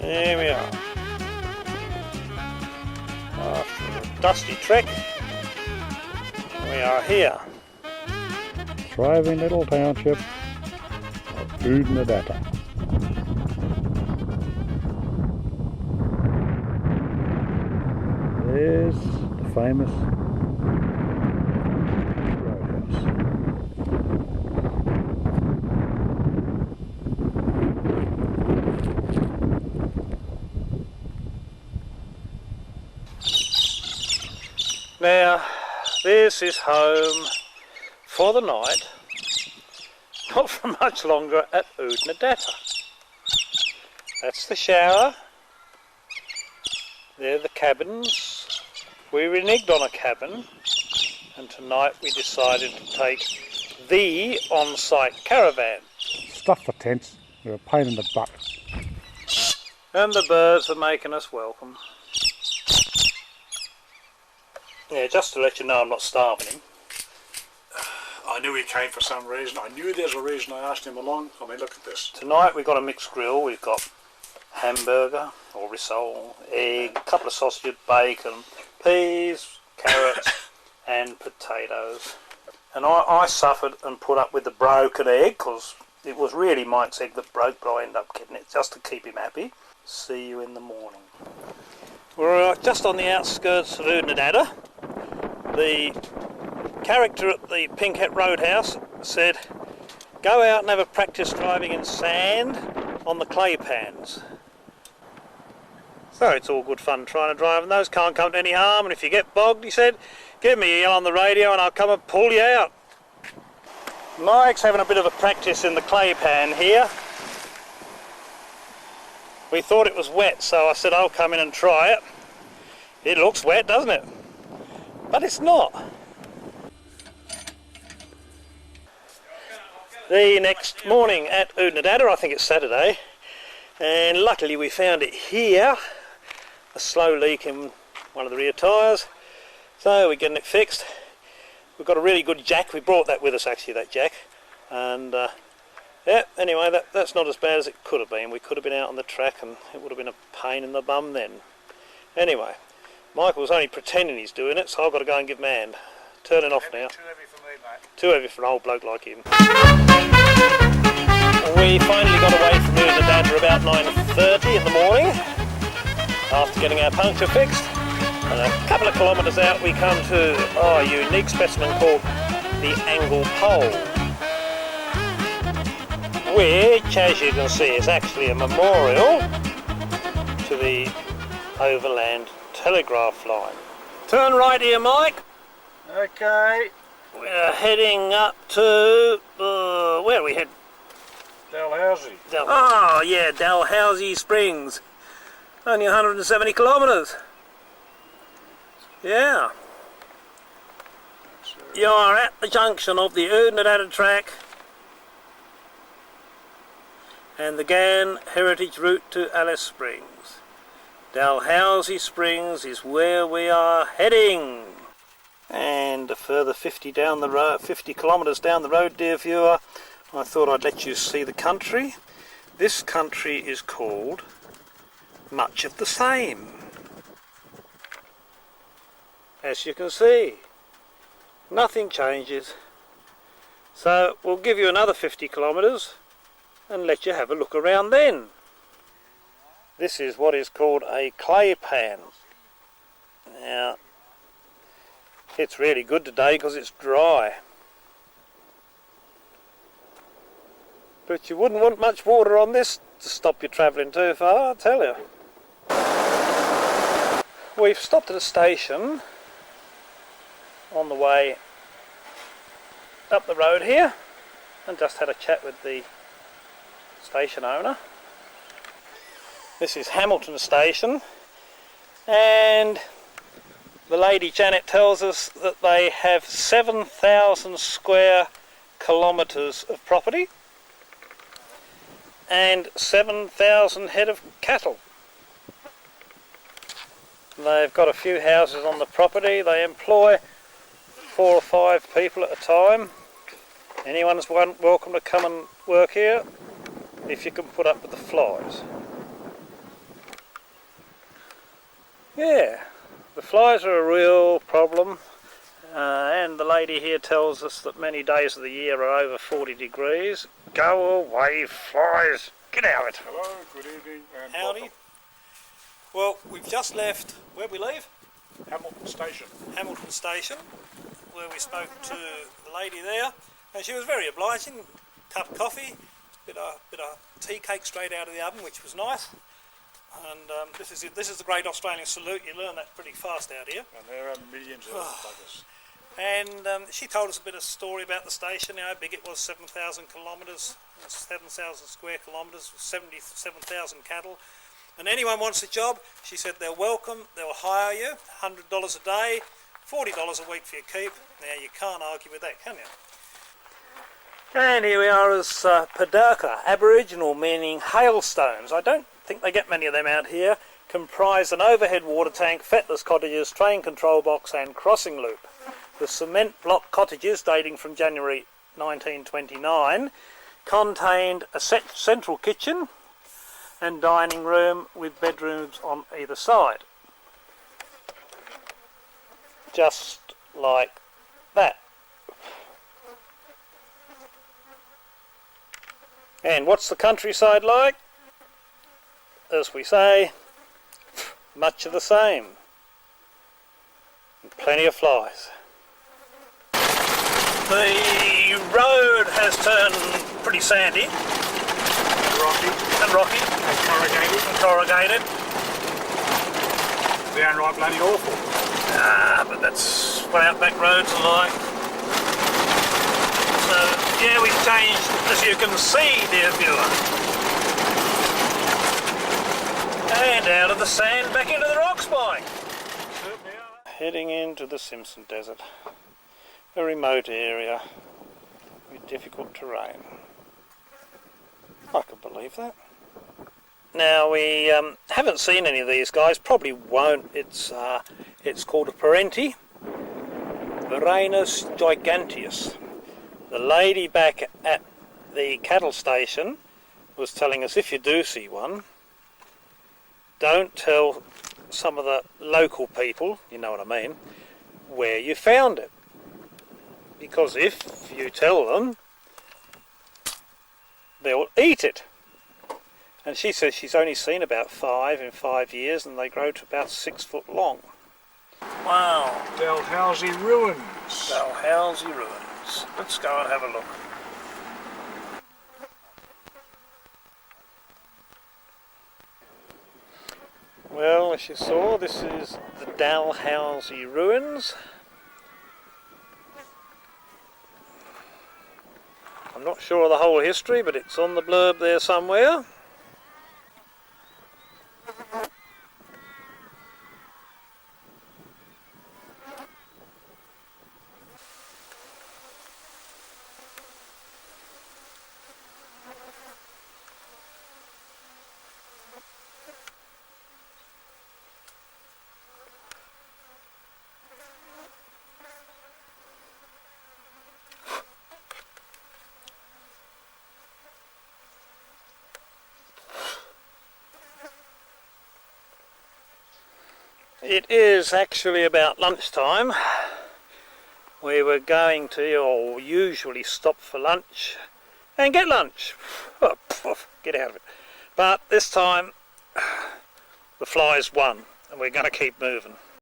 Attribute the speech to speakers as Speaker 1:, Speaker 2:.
Speaker 1: There we are. After a dusty trek, we are here.
Speaker 2: Thriving little township of Oodnadatta. There's the famous roadhouse.
Speaker 1: Now, this is home for the night, not for much longer at Oodnadatta. That's the shower. There are the cabins. We reneged on a cabin, and tonight we decided to take the on-site caravan.
Speaker 2: Stuff for tents, they're a pain in the butt.
Speaker 1: And the birds are making us welcome. Yeah, just to let you know I'm not starving him.
Speaker 2: I knew he came for some reason. I knew there's a reason I asked him along. I mean, look at this.
Speaker 1: Tonight we've got a mixed grill. We've got hamburger or risole, egg, a couple of sausages, bacon, peas, carrots and potatoes. And I suffered and put up with the broken egg because it was really Mike's egg that broke, but I ended up getting it just to keep him happy. See you in the morning. We're just on the outskirts of Oodnadatta. The character at the Pinkett Roadhouse said, go out and have a practice driving in sand on the clay pans. So it's all good fun trying to drive, and those can't come to any harm, and if you get bogged, he said, give me a yell on the radio and I'll come and pull you out. Mike's having a bit of a practice in the clay pan here. We thought it was wet, so I said I'll come in and try it. It looks wet, doesn't it? But it's not. The next morning at Oodnadatta, I think it's Saturday, and luckily we found it here, a slow leak in one of the rear tyres, so we're getting it fixed. We've got a really good jack. We brought that with us actually, that jack, and yeah, anyway, that's not as bad as it could have been. We could have been out on the track and it would have been a pain in the bum then. Anyway, Michael was only pretending he's doing it, so I've got to go and give him a hand. Turning off now.
Speaker 2: Too heavy for me, mate.
Speaker 1: Too heavy for an old bloke like him. We finally got away from Oodnadatta about 9:30 in the morning after getting our puncture fixed. And a couple of kilometres out we come to a unique specimen called the Angle Pole, which, as you can see, is actually a memorial to the overland telegraph line. Turn right here, Mike.
Speaker 2: Okay.
Speaker 1: We're heading up to, where are we heading?
Speaker 2: Dalhousie.
Speaker 1: Oh yeah, Dalhousie Springs. Only 170 kilometres. Yeah. You're at the junction of the Oodnadatta Track and the Gann Heritage Route to Alice Springs. Dalhousie Springs is where we are heading. And a further 50 kilometres down the road, dear viewer, I thought I'd let you see the country. This country is called Much of the Same. As you can see, nothing changes. So we'll give you another 50 kilometres and let you have a look around then. This is what is called a clay pan. Now, it's really good today because it's dry. But you wouldn't want much water on this to stop you travelling too far, I'll tell you. We've stopped at a station on the way up the road here and just had a chat with the station owner. This is Hamilton Station, and the lady Janet tells us that they have 7,000 square kilometres of property and 7,000 head of cattle. They've got a few houses on the property. They employ 4 or 5 people at a time. Anyone's welcome to come and work here if you can put up with the flies. Yeah, the flies are a real problem, and the lady here tells us that many days of the year are over 40 degrees. Go away, flies! Get out!
Speaker 2: Hello, good evening, and
Speaker 1: Howdy.
Speaker 2: welcome.
Speaker 1: Well, we've just left, where'd we leave?
Speaker 2: Hamilton Station.
Speaker 1: Hamilton Station, where we spoke to the lady there, and she was very obliging. Cup of coffee, bit of tea cake straight out of the oven, which was nice. And this is the Great Australian Salute. You learn that pretty fast out here.
Speaker 2: And there are millions of buggers.
Speaker 1: And she told us a bit of story about the station, how big it was, 7,000 kilometres, 7,000 square kilometres, 77,000 cattle. And anyone wants a job, she said they're welcome, they'll hire you, $100 a day, $40 a week for your keep. Now you can't argue with that, can you? And here we are as Padurka, Aboriginal meaning hailstones. I don't think they get many of them out here. Comprise an overhead water tank, fetless cottages, train control box and crossing loop. The cement block cottages, dating from January 1929, contained a central kitchen and dining room with bedrooms on either side. Just like that. And what's the countryside like? As we say, much of the same. And plenty of flies. The road has turned pretty sandy.
Speaker 2: And
Speaker 1: rocky.
Speaker 2: And
Speaker 1: corrugated.
Speaker 2: Downright bloody awful.
Speaker 1: But that's what outback roads are like. So, yeah, we've changed, as you can see, dear viewer. And out of the sand, back into the rock spine. Heading into the Simpson Desert. A remote area with difficult terrain. I can believe that. Now, we haven't seen any of these guys, probably won't. It's called a parenti, Varanus giganteus. The lady back at the cattle station was telling us if you do see one, don't tell some of the local people, you know what I mean, where you found it. Because if you tell them, they'll eat it. And she says she's only seen about 5 in 5 years, and they grow to about 6 foot long. Wow.
Speaker 2: Dalhousie Ruins.
Speaker 1: Dalhousie Ruins. Let's go and have a look. Well, as you saw, this is the Dalhousie Ruins. I'm not sure of the whole history, but it's on the blurb there somewhere. It is actually about lunchtime. We were going to, or usually stop for lunch and get lunch. Oh, get out of it. But this time, the flies won, and we're going to keep moving.